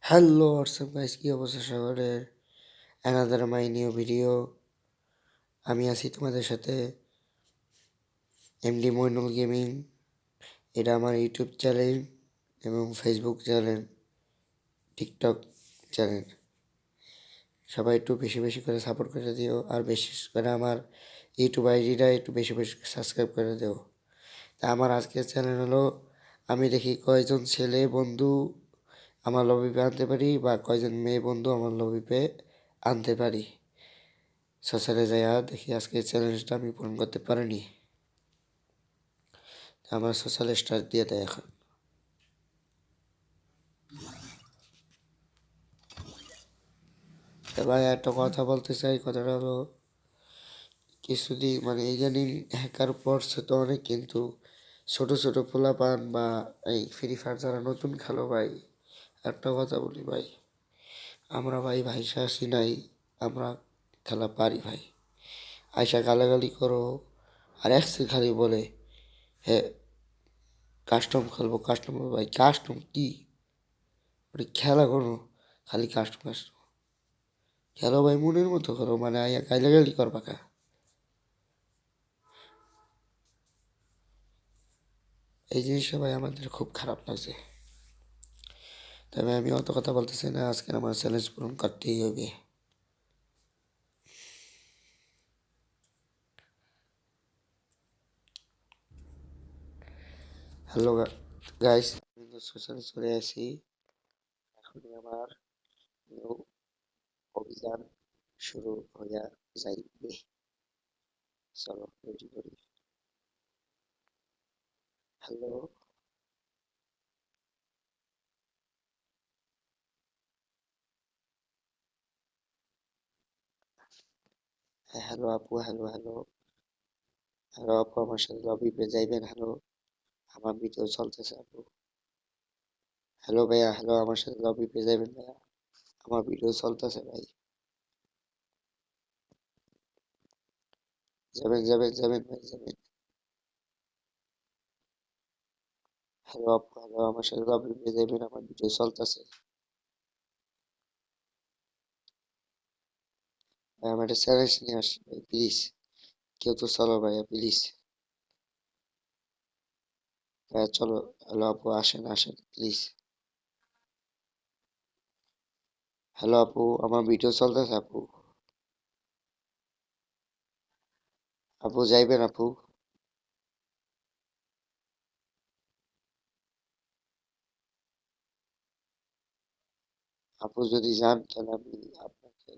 Hello WhatsApp guys, কি অবস্থা সকলের? Another my new video. আমি আছি তোমাদের সাথে এমডি মইনুল গেমিং। এটা আমার ইউটিউব চ্যানেল এবং ফেসবুক চ্যানেল, টিকটক চ্যানেল। সবাই একটু বেশি বেশি করে সাপোর্ট করে দিও, আর বেশি করে আমার ইউটিউব আইডিটা একটু বেশি বেশি সাবস্ক্রাইব করে দিও। তা আমার আজকের চ্যানেল হলো, আমি দেখি কয়জন ছেলে বন্ধু আমার লবিপে আনতে পারি বা কয়জন মেয়ে বন্ধু আমার লবিপে আনতে পারি। সোশ্যালে যাইয়া দেখি আজকে চ্যালেঞ্জটা আমি পূরণ করতে পারিনি। আমার সোশ্যাল স্টার দিয়ে দেয় এখন। এবার একটা কথা বলতে চাই, কথাটা হলো কিছুদিন মানে ইদানিং হ্যাকার পড়ছে তো অনেক, কিন্তু ছোট ছোট পোলাপান বা এই ফ্রি ফায়ার যারা নতুন খেলো ভাই, একটা কথা বলি ভাই, আমরা ভাই ভাইসা আসি নাই, আমরা খেলা পারি ভাই। আয়সা গালাগালি করো আর একসে খালি বলে হ্যাঁ কাস্টম খেলবো, কাস্টম ভাই কাস্টম কি ওটা খেলা কোনো, খালি কাস্টম কাস্টম খেলো ভাই, মনের মতো করো, মানে আয়া গাইলাগালি করবা কা। এই জিনিসটা ভাই আমাদের খুব খারাপ লাগছে। তবে আমি অত কথা বলতেছি না, আজকে আমার চ্যালেঞ্জ পূরণ করতেই হবে। হ্যালো গাইস, আমি তো সোশ্যাল চলে আসি। এখনই আমার নিউ অভিযান শুরু হইয়া যাইবে। চলো রেডি করি। হ্যালো, হ্যাঁ হ্যালো আপু, হ্যালো হ্যালো হ্যালো আপু, আমার সাথে লবি পে যাইবেন? হ্যালো, আমার ভিডিও চলতেছে আপু। হ্যালো ভাইয়া, হ্যালো, আমার সাথে লবি পে যাইবেন ভাইয়া? আমার ভিডিও চলতেছে ভাই। যাবেন যাবেন যাবেন ভাই যাবেন। হ্যালো আপু, হ্যালো, আমার সাথে লবি পে যাইবেন? আমার ভিডিও চলতেছে ভাই। আমার একটা চ্যালেঞ্জ নিয়ে আসছি ভাই, প্লিজ কেউ তো চলো ভাইয়া প্লিজ। ভাইয়া চলো। হ্যালো আপু, আসেন আসেন প্লিজ। হ্যালো আপু, আমার ভিডিও চলতেছে আপু। আপু যাইবেন আপু? আপু যদি যান তাহলে আমি আপনাকে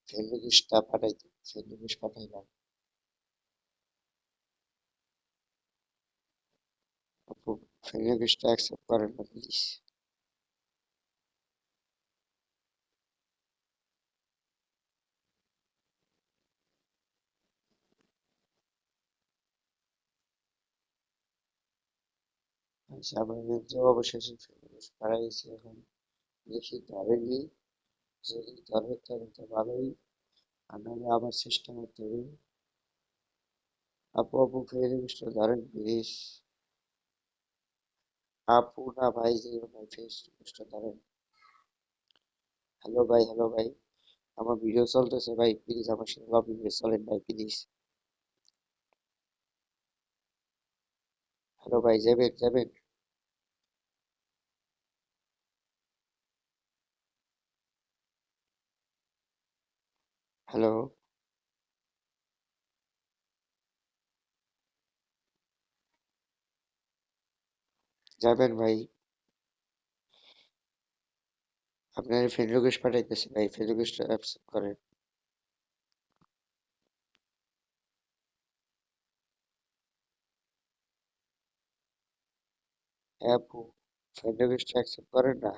ফ্রেন্ড রিকোয়েস্টটা পাঠাই দিই, ফ্রেন্ড রিকোয়েস্ট পাঠাইলাম। আপু ফ্রেন্ড রিকোয়েস্টটা অ্যাকসেপ্ট করেন না প্লিজ। আচ্ছা, আমার যে অবশেষে ফ্রেন্ড রিকোয়েস্ট পাঠাইছি, এখন দেখি ধরেনি। যদি ধরে তাহলে তো ভালোই, আর নাহলে আবার চেষ্টা করতে হবে। আপু আপু ফ্রেন্ড রিকোয়েস্টটা ধরেন প্লিজ। আপু না ভাই, যে ভাই ফ্রেন্ড রিকোয়েস্টটা ধরেন। হ্যালো ভাই, হ্যালো ভাই, আমার ভিডিও চলতেছে ভাই, প্লিজ আমার সাথে লবি দিয়ে চলেন ভাই প্লিজ। হ্যালো ভাই, যাবেন যাবেন? হ্যালো, যাবেন ভাই? আপনার ফ্রেন্ড রিকোয়েস্ট পাঠাইতেছি ভাই, ফ্রেন্ড রিকোয়েস্ট অ্যাকসেপ্ট করেন। হ্যাঁ আপু, ফ্রেন্ড রিকোয়েস্ট অ্যাকসেপ্ট করেন না?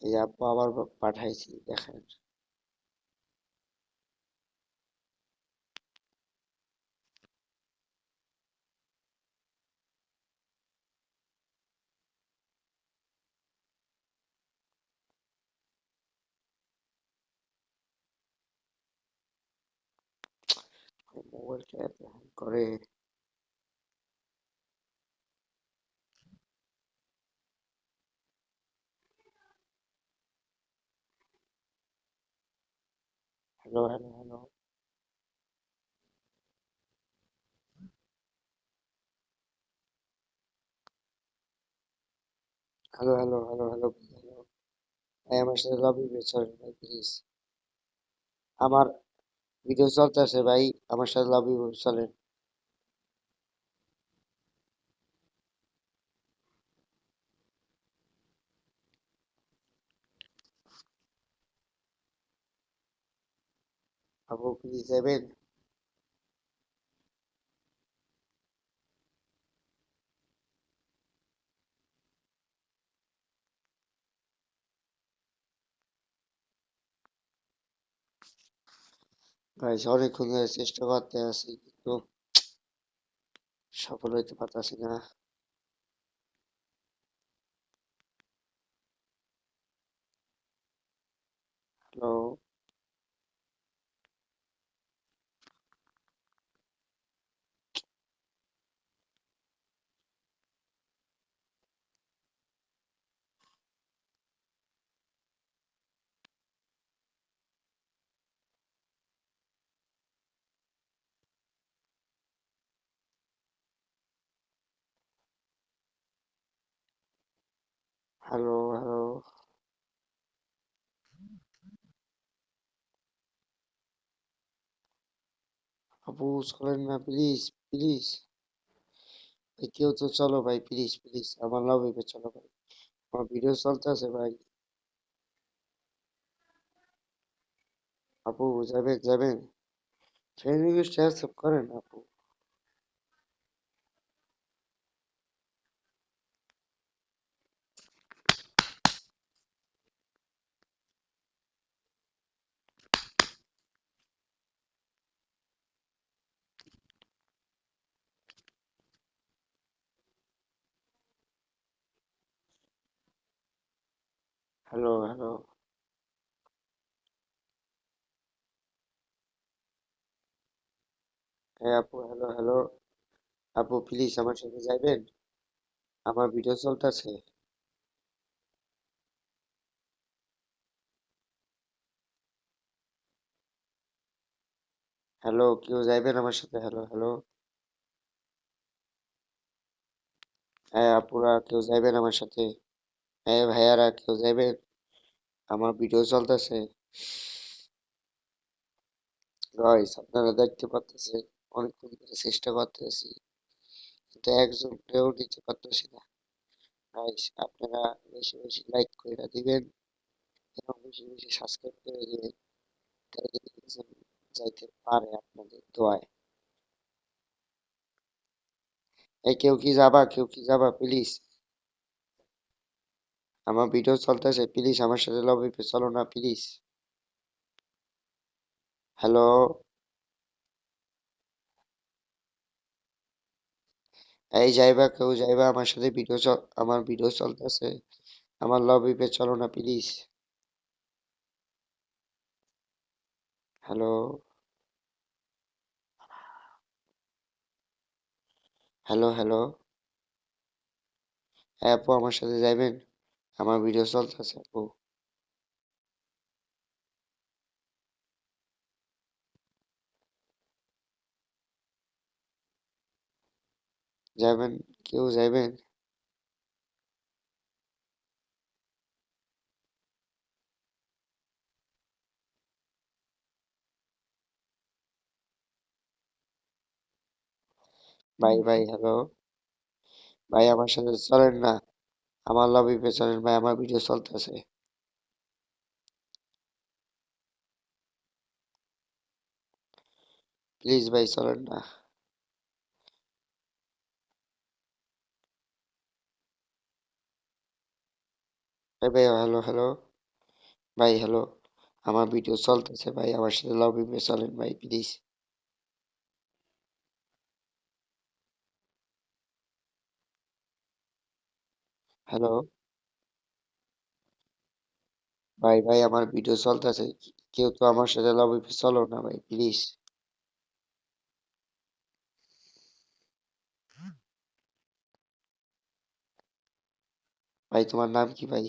এই আপু আবার পাঠাইছি, দেখেন। মোবাইলটা এত হ্যাং করে। Hello, hello, hello, hello, hello, hello, hello, hello. ভাই আমার সাথে লবি চলেন ভাই প্লিজ। আমার ভিডিও চলতেছে ভাই, আমার সাথে লবি চলেন। আপু প্লিজ যাবেন? ভাই অনেকক্ষণ ধরে চেষ্টা করতে আছি কিন্তু সফল হইতে পারতাছি না। Hello, hello, hello. আপু চলেন না প্লিজ, প্লিজ। ভাই কেউ তো চলো ভাই, প্লিজ প্লিজ আমার লবিতে চলো ভাই। আমার ভিডিও চলতেছে ভাই। আপু যাবেন যাবেন? ফ্রেন্ড রিকোয়েস্ট অ্যাকসেপ্ট করেন আপু। Hello, hello. হ্যাঁ আপু, হ্যালো, হ্যালো। আপু প্লিজ আমার সাথে যাইবেন? আমার ভিডিও চলতেছে। হ্যালো, কেউ যাইবেন আমার সাথে? Hello, hello. হ্যাঁ আপুরা কেউ যাইবেন আমার সাথে? হ্যাঁ ভাইয়ারা কেউ যাইবেন? আমার ভিডিও চলতেছে। গাইস আপনারা দেখতে পাচ্ছেন অনেকক্ষণ ধরে চেষ্টা করতেছি কিন্তু একজনকেও নিতে পারতেছি না। গাইস আপনারা বেশি বেশি লাইক করে দিবেন এবং বেশি বেশি সাবস্ক্রাইব করে দিবেন, তাহলে একজন যাইতে পারে আপনাদের দোয়ায়। এই কেউ কি যাবা, কেউ কি যাবা প্লিজ? আমার ভিডিও চলতেছে, প্লিজ আমার সাথে লবিতে চলো না প্লিজ। হ্যালো, এই যাইবা, কেউ যাইবা আমার সাথে? আমার ভিডিও চলতেছে, আমার লবিতে চলো না প্লিজ। Hello, hello, hello. হ্যাঁ আপু আমার সাথে যাইবেন? আমার ভিডিও চলতেছে আপু। যাবেন? কেউ যাইবেন? ভাই ভাই হ্যালো। ভাই আমার সাথে চলেন না, আমার লবিতে চলেন ভাই, আমার ভিডিও চলতেছে। প্লিজ ভাই চলেন না। ভাই ভাই হ্যালো, হ্যালো। ভাই হ্যালো। আমার ভিডিও চলতেছে ভাই, আমার সাথে লবিতে চলেন ভাই প্লিজ। হ্যালো। ভাই ভাই আমার ভিডিও চলতেছে, কেউ তো আমার সাথে লবিতে চলো না ভাই প্লিজ। ভাই তোমার নাম কি ভাই?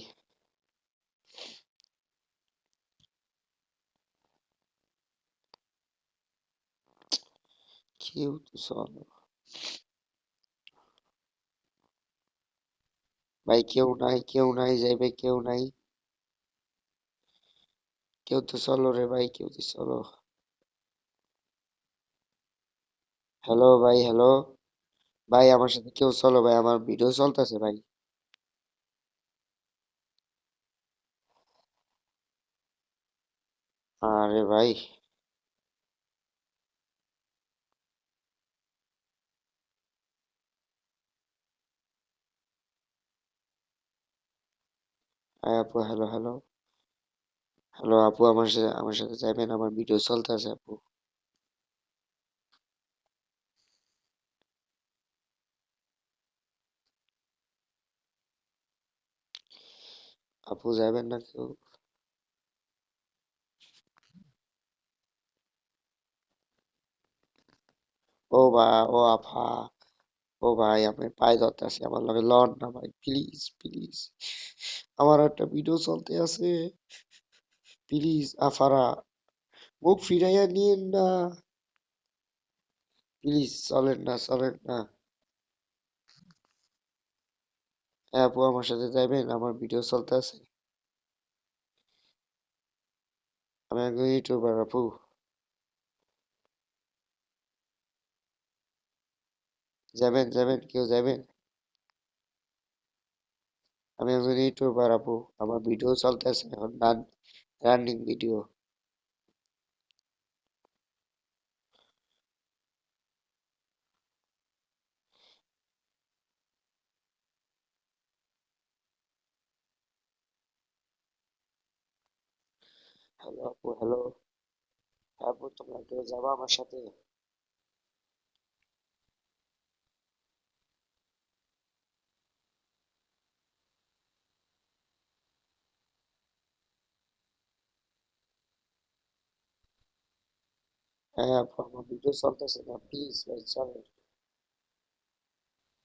কেউ তো চলো ভাই, কেউ নাই, কেউ নাই যাইবে, কেউ নাই। কেউ তো চলো রে ভাই, কেউ তো চলো। হ্যালো ভাই, হ্যালো। ভাই আমার সাথে কেউ চলো ভাই, আমার ভিডিও চলতেছে ভাই। আরে ভাই। হ্যাঁ আপু, হ্যালো হ্যালো। হ্যালো আপু, আমার সাথে যাবেন, আমার ভিডিও চলতেছে আপু। আপু যাবেন না কেউ? ও বা, ও আফা। ও ভাই, আমি পায়ে ধরতেছি, আমার লগে লন না ভাই, প্লিজ প্লিজ। আমার একটা ভিডিও চলতে আছে, প্লিজ আফারা, মুখ ফিরাইয়া নিয়েন না। প্লিজ চলেন না, চলেন না। হ্যাঁ আপু, আমার সাথে যাবেন, আমার ভিডিও চলতে আছে। আমি একজন ইউটিউবার আপু। যাবেন যাবেন, কেউ যাবেন? আমি একজন ইউটিউবার আপু, আমার ভিডিও চলতে আছে এখন, রানিং ভিডিও। হ্যালো আপু, হ্যালো। হ্যাঁ আপু, তোমরা কেউ যাবা আমার সাথে? হ্যাঁ আপু, আমার ভিডিও চলতেছে না, প্লিজ ভাই চলেন।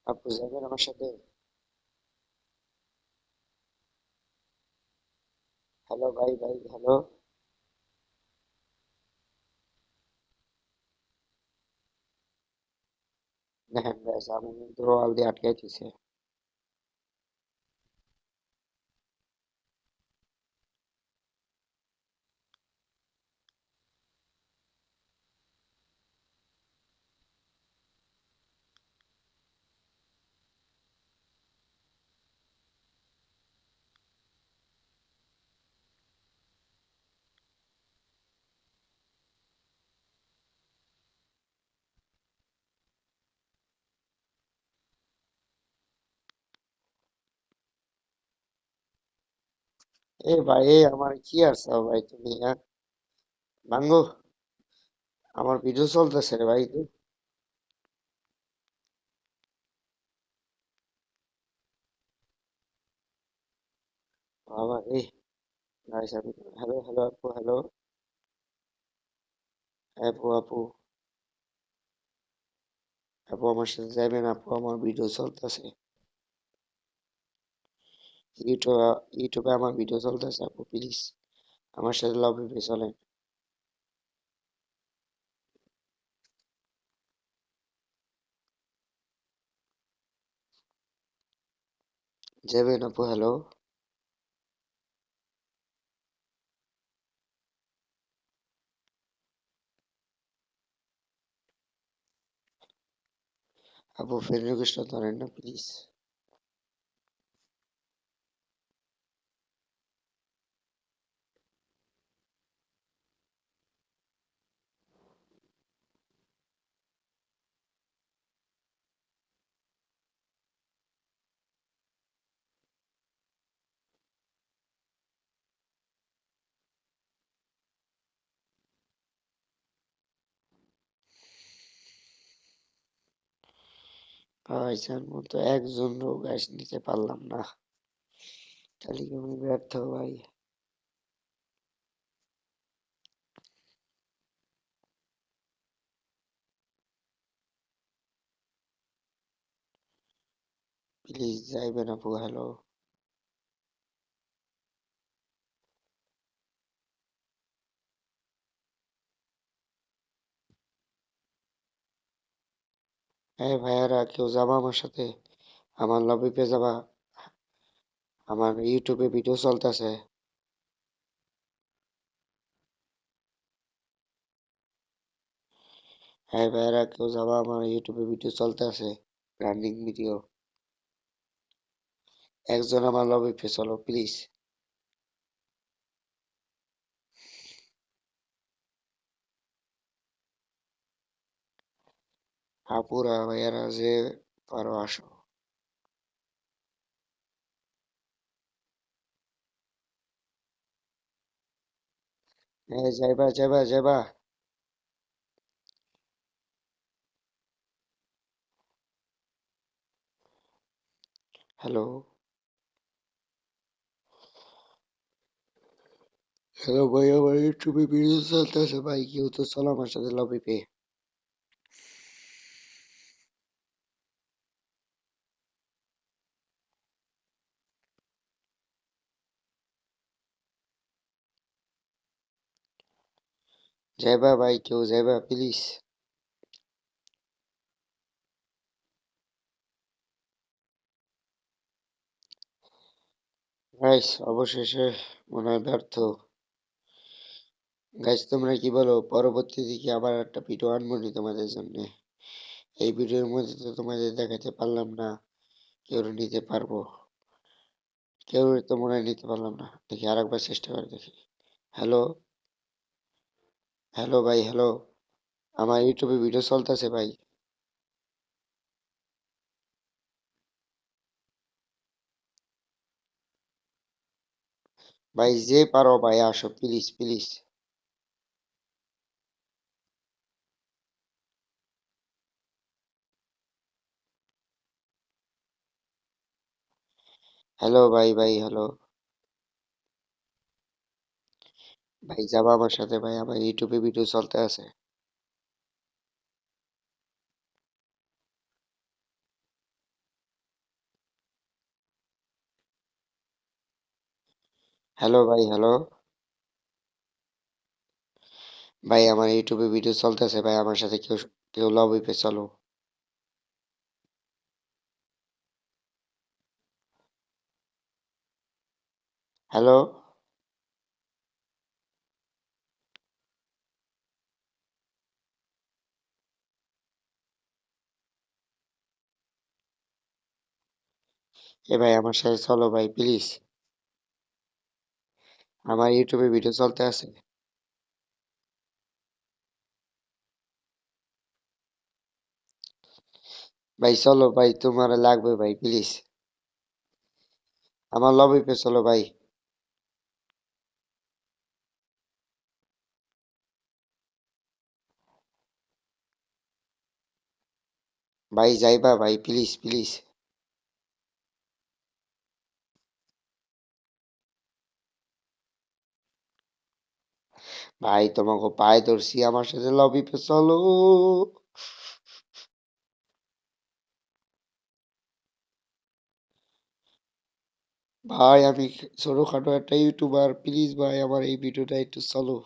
আপু যাবেন আমার সাথে? হ্যালো ভাই, ভাই হ্যালো। দেখেন guys, আমি কিন্তু ওয়াল দিয়ে আটকাই দিছে। এ ভাই, এ আমার কি আর চাও ভাই তুমি, হ্যাঁ? ভাঙ্গো। আমার ভিডিও চলতেছে রে ভাই। বাবা রে। গাইস আমি, হ্যালো হ্যালো আপু, হ্যালো। আপু আপু। আপু আমার সাথে যাবেন আপু, আমার ভিডিও চলতেছে। ইউটিউবে, ইউটিউবে আমার ভিডিও চলতেছে আপু, প্লিজ আমার সাথে লবিতে চলেন। যাবেন আপু, হ্যালো। আপু ফ্রেন্ড রিকোয়েস্ট ধরেন না প্লিজ। ভাইজান মতো একজন গাইস নিতে পারলাম না, তাহলে কি আমি ব্যর্থ ভাই? প্লিজ যাইবেন আপু, হ্যালো। এই ভাইয়ারা কেউ যাবা আমার সাথে? আমার লবি পে যাবা? আমার ইউটিউবে ভিডিও চলতেছে। হ্যাঁ ভাইয়ারা কেউ যাবা? আমার ইউটিউবে ভিডিও চলতেছে, রানিং ভিডিও। একজন আমার লবি পে চলো প্লিজ। আপুরা ভাইয়ারা যে পারো আসো। হ্যাঁ যাইবা যাইবা যাইবা। হ্যালো, হ্যালো ভাই, আমার ইউটিউবে ভিডিও চলতেছে ভাই, কেউ তো চলো আমার সাথে লবি পে। যাইবা ভাই, কেউ যাইবা প্লিজ। গাইস অবশেষে মনে হয় ব্যর্থ। গাইস তোমরা কি বলো, পরবর্তী দিকে আবার একটা ভিডিও আনবো নি তোমাদের জন্য? এই ভিডিওর মধ্যে তো তোমাদের দেখাতে পারলাম না কেউ নিতে পারবো। কেউ তো মনে হয় নিতে পারলাম না, দেখি আরেকবার চেষ্টা করে দেখি। হ্যালো, হ্যালো ভাই, হ্যালো। আমার ইউটিউবে ভিডিও চলতেছে ভাই। ভাই যে পারো ভাই আসো প্লিজ প্লিজ। হ্যালো ভাই, ভাই হ্যালো। ভাই যাবা আমার সাথে ভাই, আমার ইউটিউবে ভিডিও চলতে আছে। হ্যালো ভাই, হ্যালো। ভাই আমার ইউটিউবে ভিডিও চলতেছে ভাই, আমার সাথে কেউ কেউ লবি পে চলো। হ্যালো। এ ভাই আমার সাথে চলো ভাই প্লিজ। আমার ইউটিউবে ভিডিও চলতে আছে। ভাই চলো ভাই, তোমার লাগবে ভাই প্লিজ। আমার লবি পে চলো ভাই। ভাই যাইবা ভাই প্লিজ প্লিজ। ভাই তোমাকে পায়ে ধরছি, আমার সাথে লবি পে চলো। ভাই আমি ছোটখাটো একটা ইউটিউবার, প্লিজ ভাই আমার এই ভিডিওটা একটু চলো।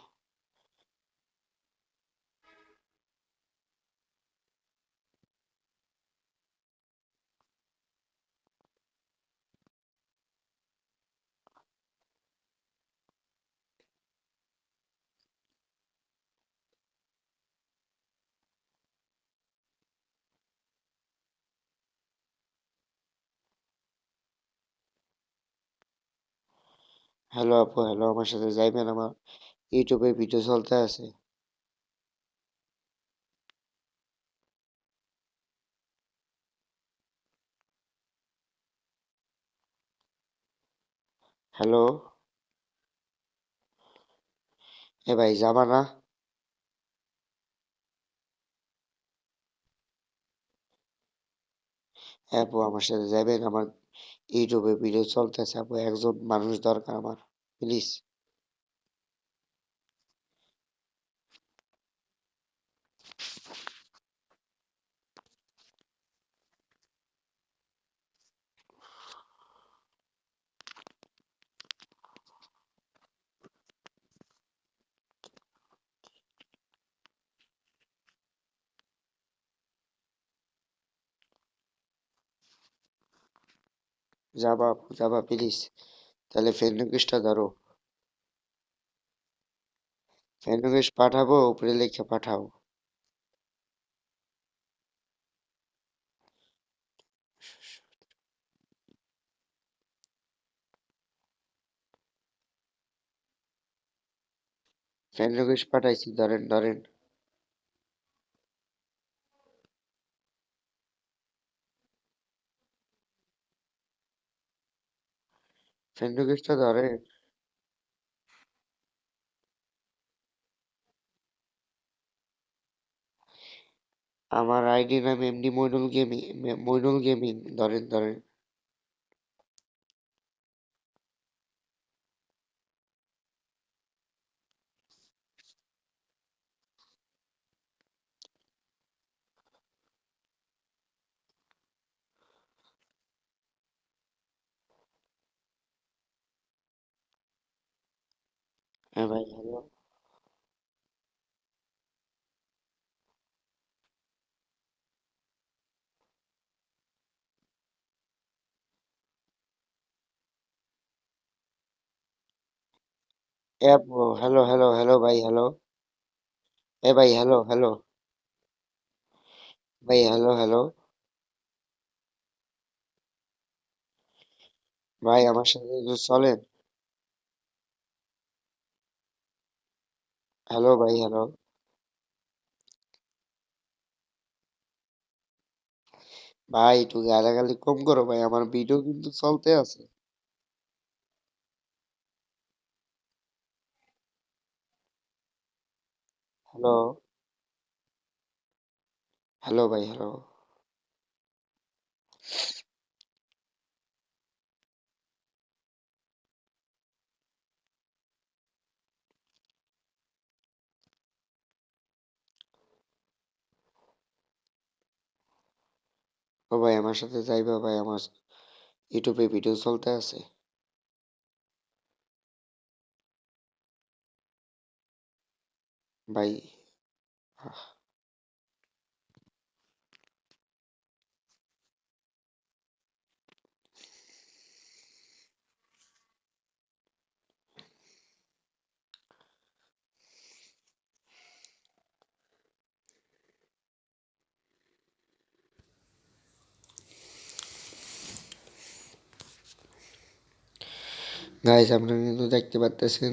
হ্যালো আপু, হ্যালো, আমার সাথে যাইবেন? আমার ইউটিউবে ভিডিও চলতে আছে। হ্যালো। এ ভাই যাবা না? হ্যাঁ আপু আমার সাথে যাবেন? আমার ইউটিউবে ভিডিও চলতেছে আপু, একজন মানুষ দরকার আমার, প্লিজ। যাবা আপু, যাবা প্লিজ। তাহলে ফ্রেন্ড রিকোয়েস্টটা ধরো। ফ্রেন্ড রিকোয়েস্ট পাঠাবো, উপরে লিখে পাঠাও। ফ্রেন্ড রিকোয়েস্ট পাঠাইছি, ধরেন ধরেন। ফ্রেন্ড রিকোয়েস্টটা ধরেন। আমার আইডি নাম MD Moinul gaming. Moinul gaming, ধরেন ধরেন। হ্যাঁ ভাই, হ্যালো। এ আপু, হ্যালো হ্যালো হ্যালো ভাই, হ্যালো। এ ভাই, হ্যালো হ্যালো। ভাই, হ্যালো হ্যালো। ভাই, আমার সাথে একটু চলেন। হ্যালো ভাই, হ্যালো। ভাই, একটু গালাগালি কম করো ভাই, আমার ভিডিও কিন্তু চলতে আছে। হ্যালো। হ্যালো ভাই, হ্যালো। ও ভাই, আমার সাথে যাইবা ভাই, আমার ইউটিউবে ভিডিও চলতে আছে। ভাই। গাইস, আপনারা কিন্তু দেখতে পারতেছেন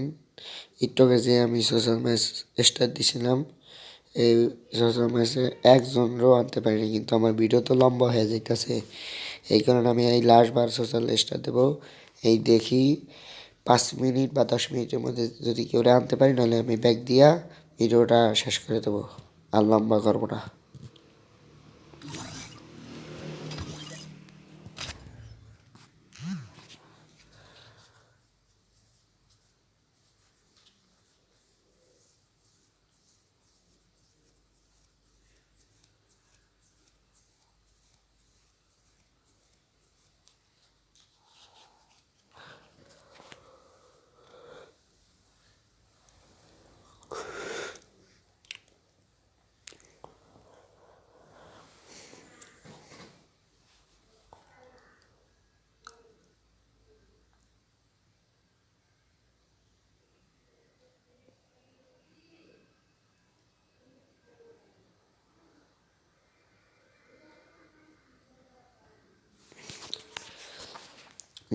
টিকটকে যে আমি সোশ্যাল ম্যাচ স্টার্ট দিছিলাম, এই সোশ্যাল ম্যাচে একজনেরও আনতে পারিনি, কিন্তু আমার ভিডিও তো লম্বা হয়ে যাইতেছে। এই কারণে আমি এই লাস্ট বার সোশ্যাল স্টার দেবো। এই দেখি 5 মিনিট বা 10 মিনিটের মধ্যে যদি কেউ আনতে পারি, নাহলে আমি ব্যাক দিয়া ভিডিওটা শেষ করে দেবো। আর লম্বা করবো না।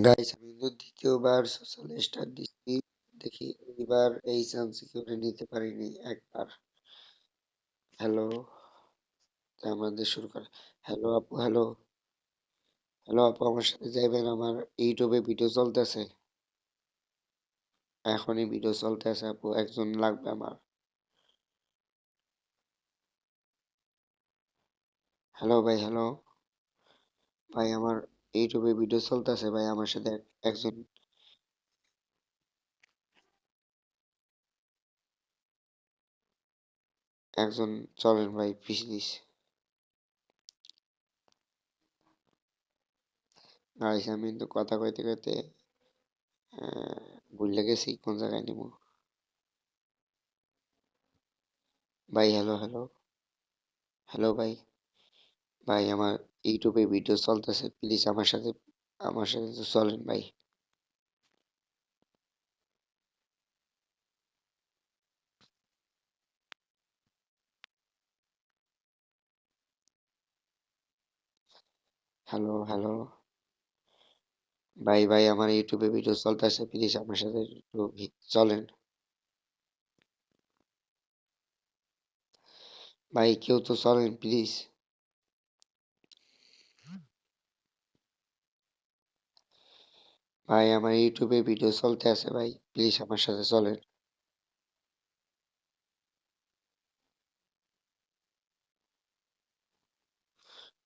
গাইস, আমি কিন্তু দ্বিতীয়বার সোশ্যাল স্টার দিচ্ছি। দেখি এইবার এই চান্স কেউ নিতে পারিনি একবার। হ্যালো। আমাদের শুরু কর। হ্যালো আপু, হ্যালো। হ্যালো আপু, আমার সাথে যাইবেন? আমার ইউটিউবে ভিডিও চলতেছে। এখনই ভিডিও চলতেছে আপু, একজন লাগবে আমার। হ্যালো ভাই, হ্যালো। ভাই, আমার ইউটিউবে ভিডিও চলতেছে ভাই, আমার সাথে একজন। একজন চলেন ভাই, প্লিজ। গাইস, আমি কিন্তু কথা কইতে কইতে ভুলে গেছি কোন জায়গায় নিব। ভাই, হ্যালো হ্যালো। হ্যালো ভাই। ভাই, আমার ইউটিউবে ভিডিও চলতেছে, প্লিজ আমার সাথে আমার সাথে তো চলেন ভাই। Hello, hello. ভাই ভাই আমার ইউটিউবে ভিডিও চলতেছে, প্লিজ আমার সাথে একটু চলেন। ভাই কেউ তো চলেন প্লিজ। ভাই আমার ইউটিউবে ভিডিও চলতে আছে ভাই, প্লিজ আমার সাথে চলেন।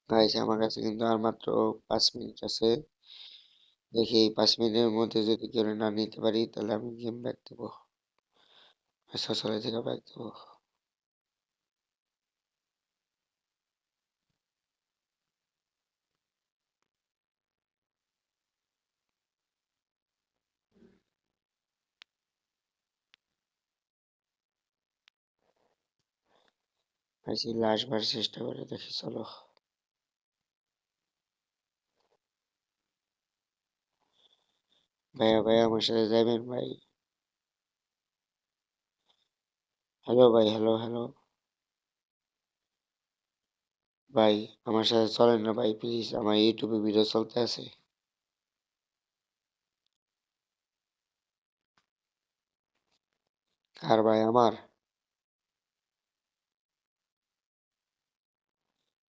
গাইস আমার কাছে কিন্তু আর মাত্র 5 মিনিট আছে। দেখি এই 5 মিনিটের মধ্যে যদি কেউ না নিতে পারি তাহলে আমি গেম ব্যাক দেবো, সরাসরি থেকে ব্যাক দেবো। আইসি লাস্ট বার চেষ্টা করে দেখি, চলো। ভাইয়া ভাইয়া আমার সাথে যাবেন ভাই? হ্যালো ভাই, হ্যালো হ্যালো। ভাই আমার সাথে চলেন না ভাই, প্লিজ আমার ইউটিউবে ভিডিও চলতে আছে। আর ভাই আমার,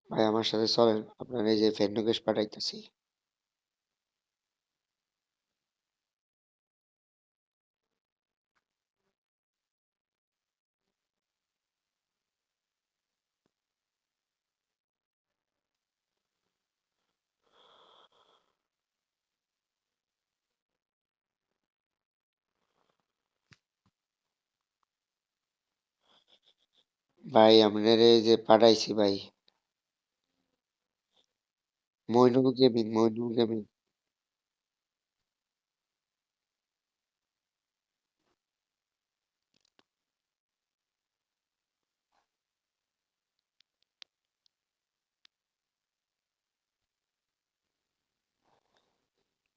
ভাই আমার সাথে চলেন, আপনার এই যে ফ্রেন্ড রিকোয়েস্ট পাঠাইতেছি। ভাই আপনার এই যে পাঠাইছি ভাই। Moinul gaming, Moinul gaming.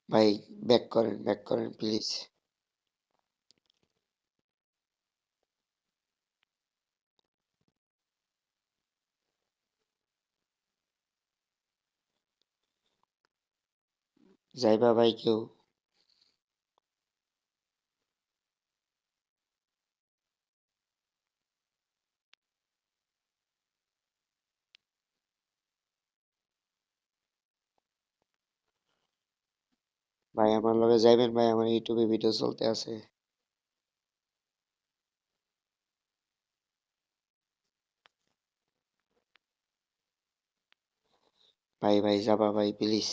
ভাই ব্যাক করেন প্লিজ। যাইবা ভাই কেউ? ভাই আমার লগে যাইবেন ভাই, আমার ইউটিউবে ভিডিও চলতে আছে। ভাই ভাই যাবা ভাই প্লিজ।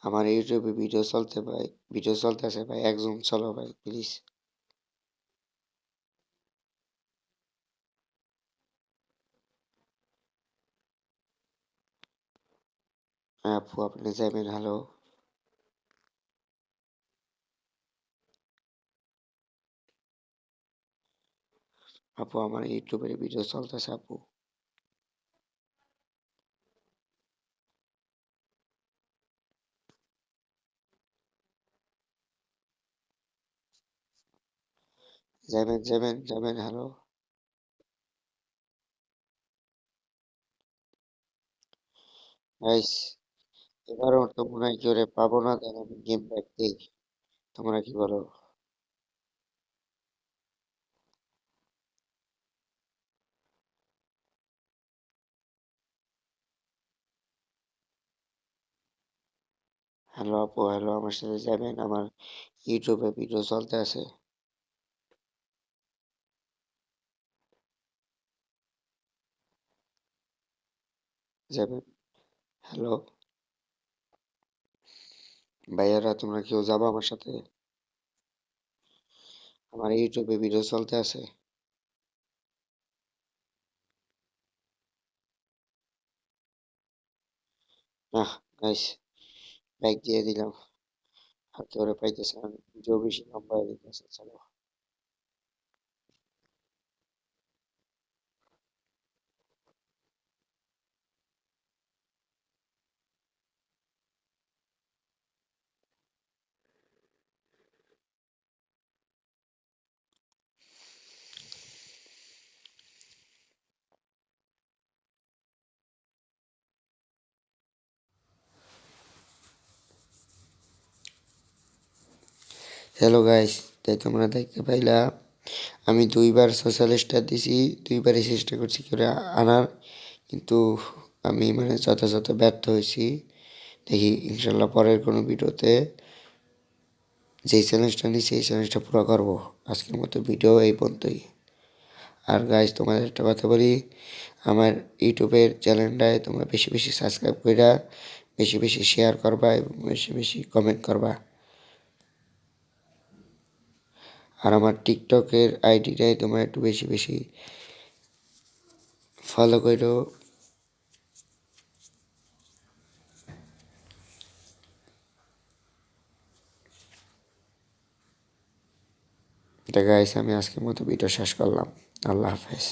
আমার ইউটিউবে ভিডিও চলতে ভাই, ভিডিও চলতে আছে ভাই, একজন চলো ভাই প্লিজ। হ্যাঁ আপু আপনি যাবেন, হ্যালো। আপু আমার ইউটিউবের ভিডিও চলতেছে আপু। যাবেন যাবেন যাবেন, হ্যালো। গাইস এবারও তো মনে হয় কেউ পাবো না, তাই আমি গেম ব্যাক দিই। তোমরা কি বলো? হ্যালো আপু, হ্যালো আমার সাথে যাবেন, আমার ইউটিউবে ভিডিও চলতে আছে। যাবেন, হ্যালো। ভাইয়ারা তোমরা কেউ যাবো আমার সাথে? আমার ইউটিউবে ভিডিও চলতে আছে। না গাইস, ব্যাক দিয়ে দিলাম। আর কেউ পাইতেছে না, ভিডিও বেশি লম্বা হয়ে গেছে, চলো। হ্যালো গাইস, তাই তোমরা দেখতে পাইলা আমি 2বার সোশ্যাল স্টার দিছি, 2বারই চেষ্টা করছি করে আনার, কিন্তু আমি মানে যথাযথ ব্যর্থ হয়েছি। দেখি ইনশাল্লাহ পরের কোনো ভিডিওতে যেই চ্যালেঞ্জটা নিচ্ছি এই চ্যালেঞ্জটা পুরো করবো। আজকের মতো ভিডিও এই পর্যন্তই। আর গাইজ তোমাদের একটা কথা বলি, আমার ইউটিউবের চ্যানেলটায় তোমরা বেশি বেশি সাবস্ক্রাইব কইরা, বেশি বেশি শেয়ার করবা এবং বেশি বেশি কমেন্ট করবা। আর আমার টিকটকের আইডিটাই তোমরা একটু বেশি বেশি ফলো করো। এটা গাইস, আমি আজকের মতো ভিডিও শেষ করলাম। আল্লাহ হাফেজ।